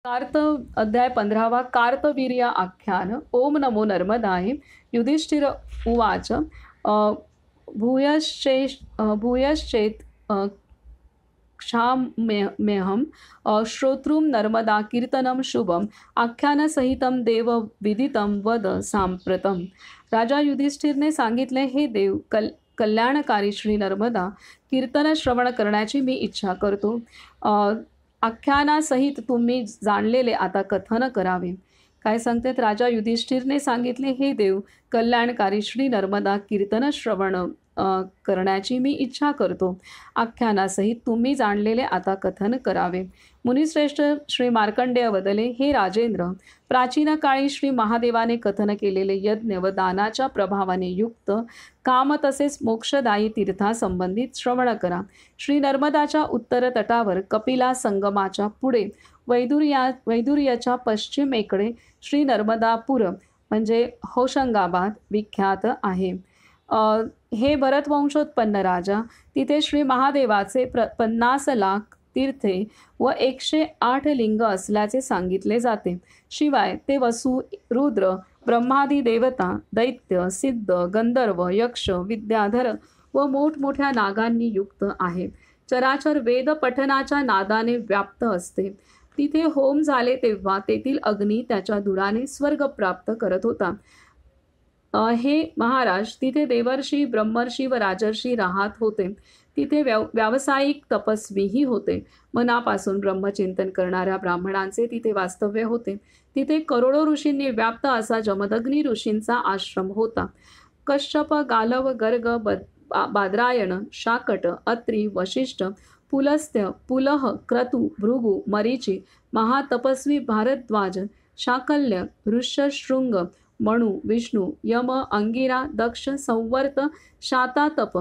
कार्त अध्याय 15वा कार्तवीर्य आख्यान. ओम नमो नर्मदाय. युधिष्ठिर उवाच भूयश्चेत क्षाम्यहं श्रोतृं नर्मदा कीर्तनं शुभम आख्यानसहितं देव विदितं वद सांप्रतम. राजा युधिष्ठिरने सांगितले, हे देव कल्याणकारी श्री नर्मदा, कीर्तन श्रवण करण्याची मी इच्छा करतो. आख्यानासहित तुम्ही जाणलेले आता कथन करावे. काय सांगतात? राजा युधिष्ठिरने सांगितले, हे देव कल्याणकारी श्री नर्मदा, कीर्तन श्रवण करण्याची मी इच्छा करतो. आख्यानासहित तुम्ही जाणलेले आता कथन करावे. मुनिश्रेष्ठ श्री मार्कंडेय वदले, हे राजेंद्र, प्राचीन काळी श्री महादेवाने कथन केलेले यज्ञ व दानाच्या प्रभावाने युक्त काम तसेच मोक्षदायी तीर्थासंबंधित श्रवण करा. श्री नर्मदाच्या उत्तर तटावर कपिला संगमाच्या पुढे वैदुर्याच्या पश्चिमेकडे श्री नर्मदापूर म्हणजे होशंगाबाद विख्यात आहे. हे भरतवंशोत्पन्न राजा, तिथे श्री महादेवाचे 50 लाख तीर्थे व 108 लिंग असल्याचे सांगितले जाते. शिवाय ते वसु, रुद्र, ब्रह्मादी देवता, दैत्य, सिद्ध, गंधर्व, यक्ष, विद्याधर व मोठमोठ्या नागांनी युक्त आहे. चराचर वेद पठनाच्या नादाने व्याप्त असते. तिथे होम झाले तेव्हा तेथील अग्नी त्याच्या धुराने स्वर्ग प्राप्त करत होता. हे महाराज, तिथे देवर्षी, ब्रह्मर्षी व राजर्षी राहत होते. तिथे व्यावसायिक तपस्वीही होते. मनापासून ब्रह्मचिंतन करणाऱ्या ब्राह्मणांचे तिथे वास्तव्य होते. तिथे करोडो ऋषींनी व्याप्त असा जमदग्नी ऋषींचा आश्रम होता. कश्यप, गालव, गर्ग, बाद्रायण, शाकट, अत्री, वशिष्ठ, पुलस्त्य, पुलह, क्रतु, भृगु, मरीची, महातपस्वी भारद्वाज, शाकल्य, ऋष्यशृंग, मणु, विष्णू, यम, अंगिरा, दक्ष, संवर्त, शातातप,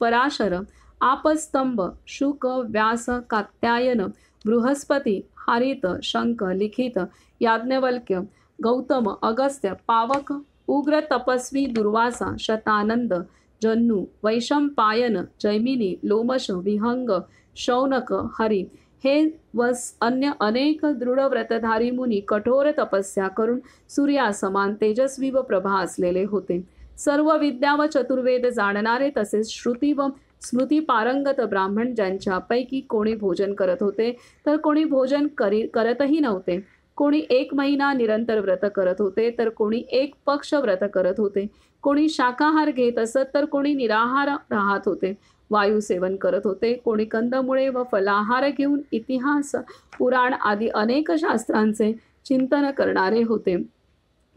पराशर, आपस्तंभ, शुक, व्यास, कात्यायन, बृहस्पती, हारित, शंख, लिखित, याज्ञवल्क्य, गौतम, अगस्त्य, पावक, उग्र तपस्वी दुर्वासा, शतानंद, जन्नू, वैशंपायन, जैमिनी, लोमश, विहंग, शौनक, हरी हे व अन्य अनेक दृढ व्रतधारी मुनी कठोर तपस्या करून सूर्यासमान तेजस्वी व प्रभा असलेले होते. सर्व विद्या व चतुर्वेद जाणणारे तसेच श्रुती व स्मृती पारंगत ब्राह्मण ज्यांच्यापैकी कोणी भोजन करत होते तर कोणी भोजन करतही नव्हते. कोणी 1 महिना निरंतर व्रत करत होते तर कोणी 1 पक्ष व्रत करत होते. कोणी शाकाहार घेत असत तर कोणी निराहार राहत होते. वायू सेवन करत होते. कोणी कंदमुळे व फलाहार घेऊन इतिहास, पुराण आदी अनेक शास्त्रांचे चिंतन करणारे होते.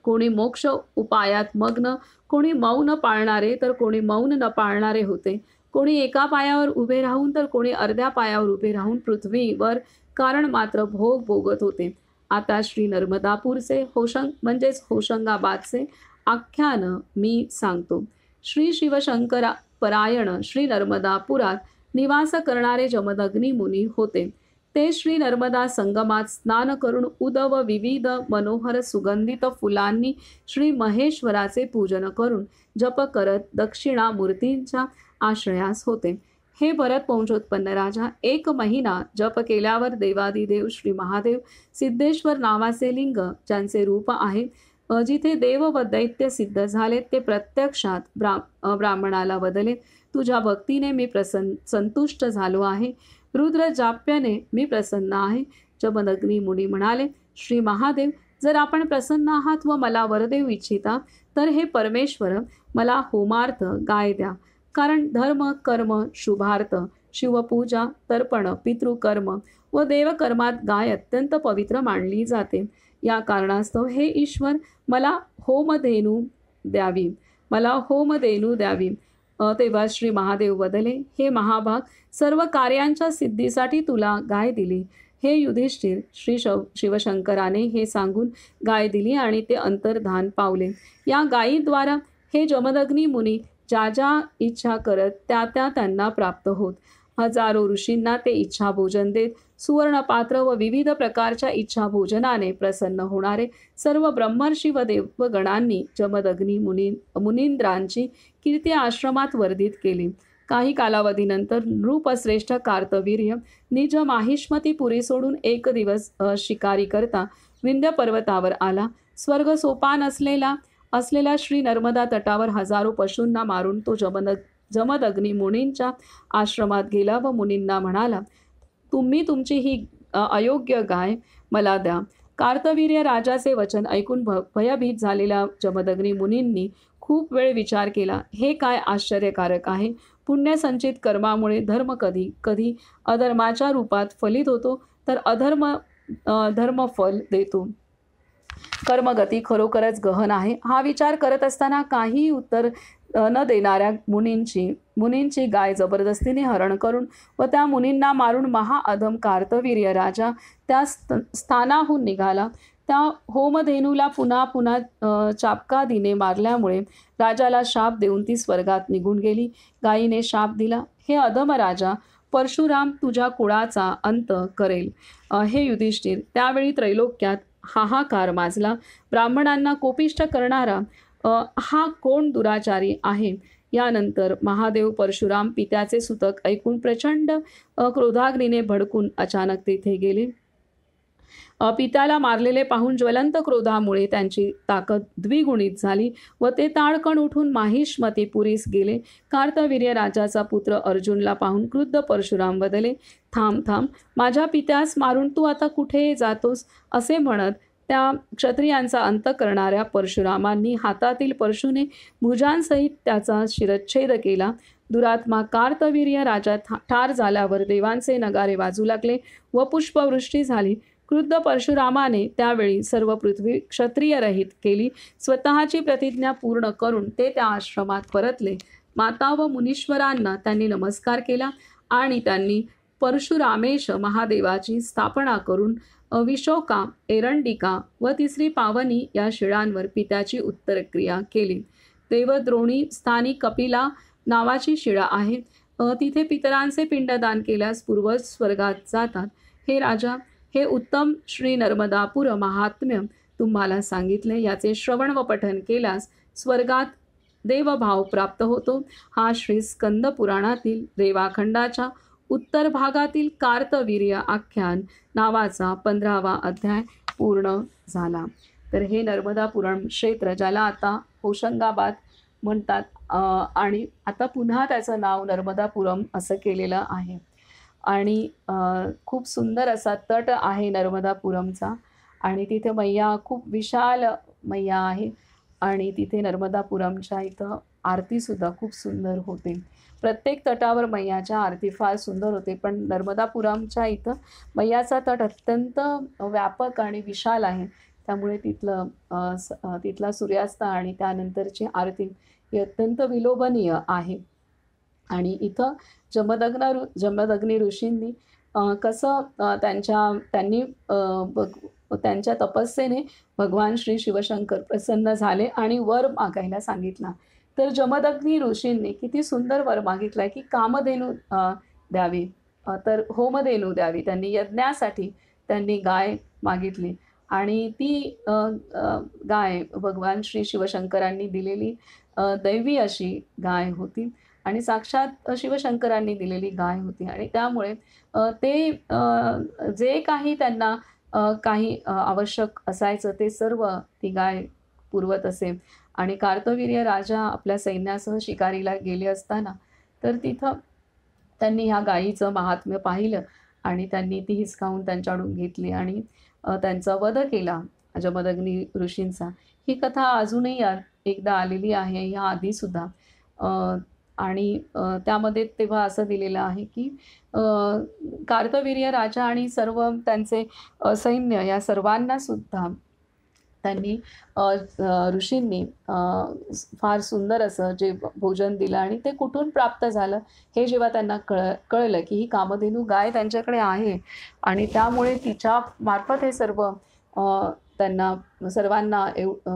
कोणी मोक्ष उपायात मग्न, कोणी मौन पाळणारे तर कोणी मौन न पाळणारे होते. कोणी एका पायावर उभे राहून तर कोणी अर्ध्या पायावर उभे राहून पृथ्वीवर कारण मात्र भोग भोगत होते. आता श्री नर्मदापूरचे म्हणजेच होशंगाबादचे आख्यान मी सांगतो. श्री शिवशंकरा परायण श्री नर्मदापुरात निवास करणारे जमदग्नी मुनी होते. ते श्री नर्मदा संगमात स्नान करून उद व विविध मनोहर सुगंधित फुलांनी श्री महेश्वराचे पूजन करून जप करत दक्षिणा मूर्तींच्या आश्रयास होते. हे भरतवंशोत्पन्न राजा, 1 महिना जप केल्यावर देवादिदेव श्री महादेव सिद्धेश्वर नावाचे लिंग, ज्यांचे रूप आहे, जिथे देव व दैत्य सिद्ध झाले, ते प्रत्यक्षात ब्राह्मणाला वदले, तुझ्या भक्तीने मी संतुष्ट झालो आहे. रुद्र जाप्याने मी प्रसन्न आहे. जमदग्नी मुनी म्हणाले, श्री महादेव, जर आपण प्रसन्न आहात व मला वर देऊ इच्छिता तर हे परमेश्वर, मला होमार्थ गाय द्या. कारण धर्म, कर्म, शुभार्थ, शिवपूजा, तर्पण, पितृकर्म व देवकर्मात गाय अत्यंत पवित्र मानली जाते. या कारणास्तव हे ईश्वर मला होमधेनू द्यावी. तेव्हा श्री महादेव वदले, हे महाभाग, सर्व कार्यांच्या सिद्धीसाठी तुला गाय दिली. हे युधिष्ठिर, श्री शिवशंकराने हे सांगून गाय दिली आणि ते अंतर्धान पावले. या गायीद्वारा हे जमदग्नी मुनी ज्या ज्या इच्छा करत त्या त्यांना प्राप्त होत. हजारो ऋषींना ते इच्छा भोजन देत. सुवर्णपात्र व विविध प्रकारच्या इच्छा भोजनाने प्रसन्न होणारे सर्व ब्रह्मर्षी व देवगणांनी जमदग्नी मुनींद्रांची कीर्ती आश्रमात वर्धित केली. काही कालावधीनंतर नृपश्रेष्ठ कार्तवीर्य निज माहिष्मती पुरी सोडून एक दिवस शिकारी करता विंध्य पर्वतावर आला. स्वर्ग सोपान असलेल्या श्री नर्मदा तटावर हजारो पशूंना मारून तो जमदग्नी मुनींच्या आश्रमात गेला व मुनींना म्हणाला, तुम्ही तुमची ही अयोग्य गाय मला द्या. कार्तवीर्य राजाचे वचन ऐकून भयभीत झालेल्या जमदग्नी मुनींनी खूप वेळ विचार केला. हे काय आश्चर्यकारक आहे. पुण्यसंचित कर्मामुळे धर्म कधी कधी अधर्माच्या रूपात फलित होतो तर धर्म फल देतो. कर्मगती खरोखरच गहन आहे. हा विचार करत असताना काहीही उत्तर न देणाऱ्या मुनींची गाय जबरदस्तीने हरण करून व त्या मुनींना मारून महाअधम कार्तवीर्य राजा त्या स्थानाहून निघाला. त्या होमधेनूला पुन्हा पुन्हा चाबकादीने मारल्यामुळे राजाला शाप देऊन ती स्वर्गात निघून गेली. गायीने शाप दिला, हे अधम राजा, परशुराम तुझ्या कुळाचा अंत करेल. हे युधिष्ठिर, त्यावेळी त्रैलोक्यात हाहाकार माजला. ब्राह्मणांना कोपिष्ट करणारा हा कोण दुराचारी आहे. यानंतर महादेव परशुराम पित्याचे सूतक ऐकून प्रचंड क्रोधाग्नीने भडकून अचानक तेथे गेले. पित्याला मारलेले पाहून ज्वलंत क्रोधामुळे त्यांची ताकद द्विगुणित झाली व ते ताडकन उठून माहिष्मतीपुरीस गेले. कार्तवीर्य राजाचा पुत्र अर्जुनला पाहून क्रुद्ध परशुराम बदले. थांब थांब, माझ्या पित्यास मारून तू आता कुठे जातोस, असे म्हणत त्या क्षत्रियांचा अंत करणाऱ्या परशुरामांनी हातातील परशुने भुजांसहित त्याचा शिरच्छेद केला. दुरात्मा कार्तवीर्य राजा ठार झाल्यावर देवांचे नगारे वाजू लागले व पुष्पवृष्टी झाली. क्रुद्ध परशुरामाने त्यावेळी सर्व पृथ्वी क्षत्रियरहित केली. स्वतःची प्रतिज्ञा पूर्ण करून ते त्या आश्रमात परतले. माता व मुनीश्वरांना त्यांनी नमस्कार केला आणि त्यांनी परशुरामेश महादेवाची स्थापना करून विशोका, एरंडिका व तिसरी पावनी या शिळांवर पित्याची उत्तरक्रिया केली. देवद्रोणी स्थानी कपिला नावाची शिळा आहे. तिथे पितरांचे पिंडदान केल्यास पूर्वज स्वर्गात जातात. हे राजा, हे उत्तम श्री नर्मदापूर महात्म्य तुम्हाला सांगितले. याचे श्रवण व पठन केल्यास स्वर्गात देवभाव प्राप्त होतो. हा श्री स्कंद पुराणातील रेवाखंडाच्या उत्तर भागातील कार्तवीर्य आख्यान नावाचा 15वा अध्याय पूर्ण झाला. तर हे नर्मदा पुराण क्षेत्र, ज्याला आता होशंगाबाद म्हणतात आणि आता पुन्हा त्याचं नाव नर्मदापुरम असं केलेलं आहे. आणि खूप सुंदर असा तट आहे नर्मदापुरमचा आणि तिथे मैया खूप विशाल मैया आहे आणि तिथे नर्मदापुरमच्या इथं आरतीसुद्धा खूप सुंदर होते. प्रत्येक तटावर मैयाच्या आरती फार सुंदर होते, पण नर्मदापुरमच्या इथं मैयाचा तट अत्यंत व्यापक आणि विशाल आहे. त्यामुळे तिथला सूर्यास्त आणि त्यानंतरची आरती ही अत्यंत विलोभनीय आहे. आणि इथं जमदग्नी ऋषींनी कसं त्यांच्या तपस्येने भगवान श्री शिवशंकर प्रसन्न झाले आणि वर मागायला सांगितला. तर जमदग्नी ऋषींनी किती सुंदर वर मागितला की कामधेनू द्यावी, तर होमधेनू द्यावी. त्यांनी यज्ञासाठी त्यांनी गाय मागितली आणि ती गाय भगवान श्री शिवशंकरांनी दिलेली दैवी अशी गाय होती आणि साक्षात शिवशंकरांनी दिलेली गाय होती. आणि त्यामुळे ते जे काही त्यांना काही आवश्यक असायचं ते सर्व ती गाय पुरवत असे. आणि कार्तवीर्य राजा आपल्या सैन्यासह शिकारीला गेले असताना तर तिथं त्यांनी ह्या गायीचं महात्म्य पाहिलं आणि त्यांनी ती हिसकावून त्यांच्याकडून घेतली आणि त्यांचा वध केला जमदग्नी ऋषींचा. ही कथा अजूनही एकदा आलेली आहे ह्या आधीसुद्धा. आणि त्यामध्ये तेव्हा असं दिलेलं आहे की कार्तवीर्य राजा आणि सर्व त्यांचे सैन्य या सर्वांनासुद्धा त्यांनी ऋषींनी फार सुंदर असं जे भोजन दिलं आणि ते कुठून प्राप्त झालं हे जेव्हा त्यांना कळलं की ही कामधेनू गाय त्यांच्याकडे आहे आणि त्यामुळे तिच्या मार्फत हे सर्व त्यांना सर्वांना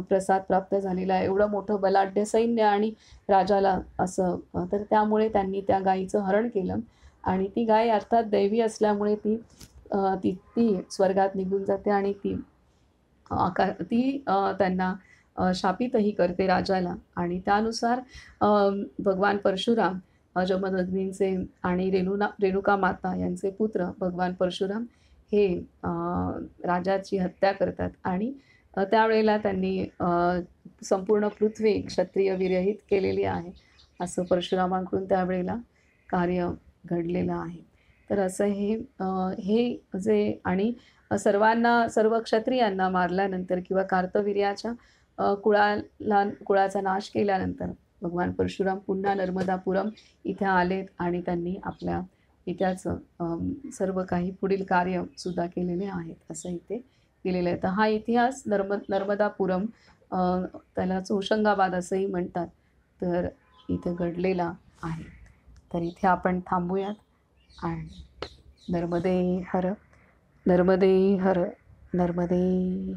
प्रसाद प्राप्त झालेला आहे, एवढं मोठं बलाढ्य सैन्य आणि राजाला असं, तर त्यामुळे त्यांनी त्या गायीचं हरण केलं आणि ती गाय अर्थात दैवी असल्यामुळे ती स्वर्गात निघून जाते आणि ती त्यांना शापितही करते राजाला. आणि त्यानुसार भगवान परशुराम जमदग्नींचे आणि रेणुका माता यांचे पुत्र भगवान परशुराम हे राजाची हत्या करतात आणि त्यावेळेला त्यांनी संपूर्ण पृथ्वी क्षत्रिय विरहित केलेली आहे, असं परशुरामांकडून त्यावेळेला कार्य घडलेलं आहे. तर असं हे जे आणि सर्व क्षत्रियांना मारल्यानंतर किंवा कार्तवीर्याच्या कुळाचा नाश केल्यानंतर भगवान परशुराम पुन्हा नर्मदापुरम इथे आलेत आणि त्यांनी आपल्या पित्याचं सर्व काही पुढील कार्यसुद्धा केलेले आहेत, असं इथे दिलेलं आहे. तर हा इतिहास नर्मदापुरम त्यालाच होशंगाबाद असंही म्हणतात, तर इथे घडलेला आहे. तर इथे आपण थांबूयात आणि नर्मदे हर, नर्मदे हर, नर्मदे